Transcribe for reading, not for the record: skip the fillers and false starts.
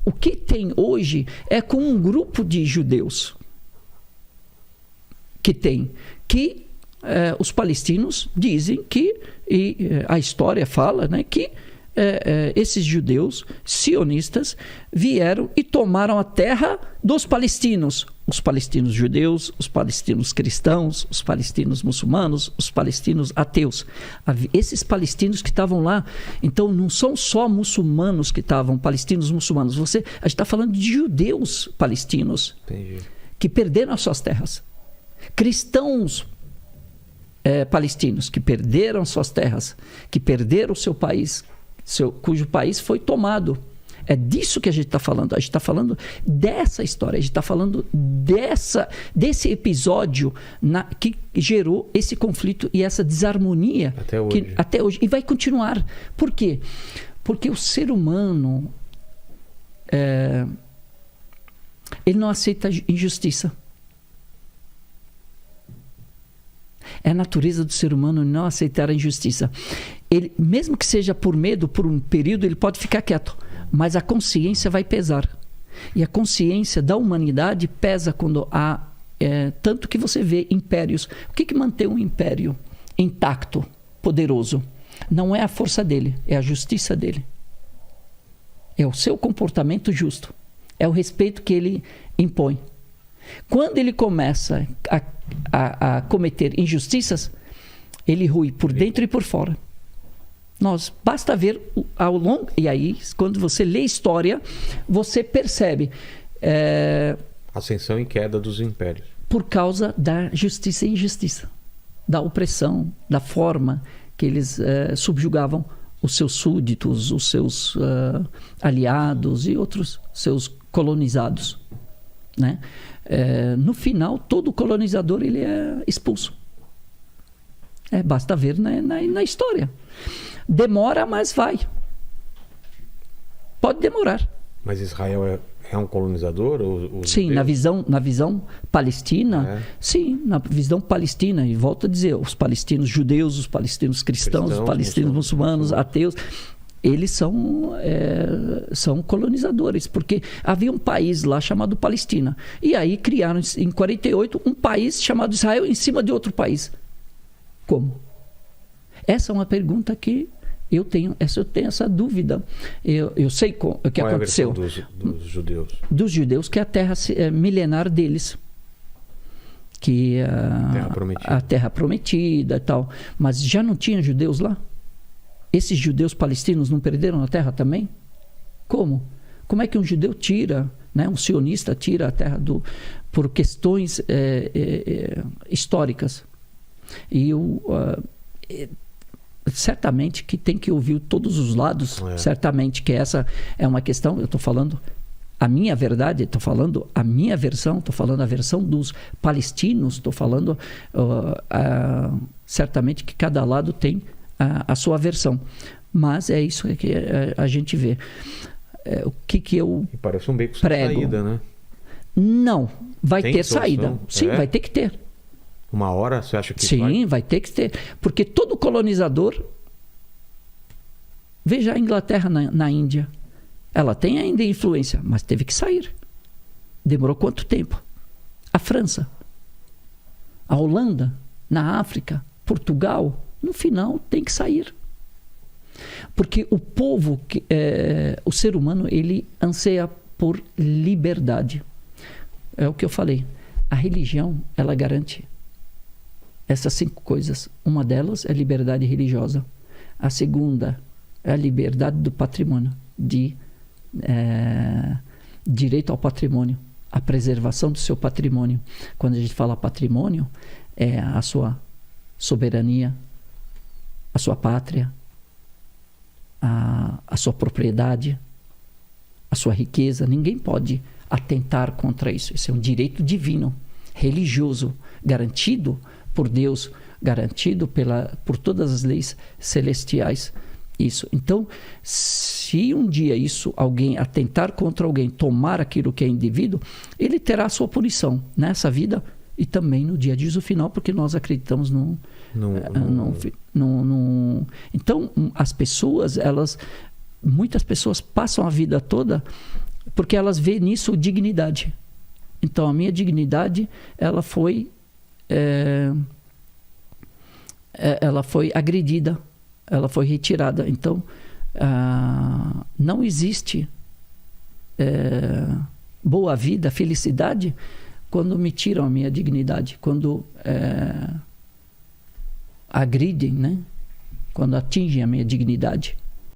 O que tem hoje é com um grupo de judeus que os palestinos dizem que, e a história fala, né, que esses judeus sionistas vieram e tomaram a terra dos palestinos. Os palestinos judeus, os palestinos cristãos, os palestinos muçulmanos, os palestinos ateus. Esses palestinos que estavam lá, então não são só muçulmanos que estavam, palestinos muçulmanos. A gente está falando de judeus palestinos. Entendi. Que perderam as suas terras. Cristãos palestinos que perderam suas terras, que perderam o seu país, cujo país foi tomado. É disso que a gente está falando. A gente está falando dessa história. A gente está falando desse episódio que gerou esse conflito e essa desarmonia. Até hoje. E vai continuar. Por quê? Porque o ser humano ele não aceita injustiça. É a natureza do ser humano não aceitar a injustiça. Ele, mesmo que seja por medo, por um período, ele pode ficar quieto. Mas a consciência vai pesar. E a consciência da humanidade pesa quando há... tanto que você vê impérios. O que mantém um império intacto, poderoso? Não é a força dele, é a justiça dele. É o seu comportamento justo. É o respeito que ele impõe. Quando ele começa a cometer injustiças, ele rui por dentro e por fora. Basta ver ao longo... E aí, quando você lê história, você percebe... ascensão e queda dos impérios. Por causa da justiça e injustiça. Da opressão, da forma que eles subjugavam os seus súditos, os seus aliados e outros seus colonizados. Né? No final, todo colonizador ele é expulso. Basta ver na história. Demora, mas vai. Pode demorar. Mas Israel é um colonizador? Sim, na visão palestina. Sim, na visão palestina. E volto a dizer, os palestinos judeus, os palestinos cristãos, os palestinos muçulmanos, ateus... Eles são colonizadores, porque havia um país lá chamado Palestina. E aí criaram, em 48, um país chamado Israel em cima de outro país. Como? Essa é uma pergunta que eu tenho essa dúvida. Eu sei o que aconteceu. Qual é a versão dos judeus? Dos judeus, que é a terra milenar deles. Que a terra prometida e tal. Mas já não tinha judeus lá? Esses judeus palestinos não perderam a terra também? Como? Como é que um judeu tira, né, um sionista tira a terra por questões históricas? E certamente que tem que ouvir todos os lados, certamente que essa é uma questão, eu estou falando a minha verdade, estou falando a minha versão, estou falando a versão dos palestinos, estou falando certamente que cada lado tem a sua versão, mas é isso que a gente vê. O que eu e parece um beco sem prego. Saída, né? Não, vai tem ter solução? Saída. Sim, vai ter que ter. Uma hora, você acha que Sim, vai ter que ter. Porque todo colonizador... Veja a Inglaterra na Índia. Ela tem ainda influência, mas teve que sair. Demorou quanto tempo? A França, a Holanda, na África, Portugal... No final, tem que sair. Porque o povo, o ser humano, ele anseia por liberdade. É o que eu falei. A religião, ela garante essas 5 coisas. Uma delas é a liberdade religiosa. A segunda é a liberdade do patrimônio, direito ao patrimônio, a preservação do seu patrimônio. Quando a gente fala patrimônio, é a sua soberania, a sua pátria, a sua propriedade, a sua riqueza. Ninguém pode atentar contra isso. Isso é um direito divino, religioso, garantido por Deus, garantido por todas as leis celestiais. Isso. Então, se um dia alguém atentar contra alguém, tomar aquilo que é indevido, ele terá a sua punição nessa vida e também no dia de juízo final, porque nós acreditamos Então, as pessoas, muitas pessoas passam a vida toda porque elas veem nisso dignidade. Então, a minha dignidade, ela foi agredida, ela foi retirada. Então, não existe boa vida, felicidade, quando me tiram a minha dignidade, quando agridem, né? Quando atingem a minha dignidade.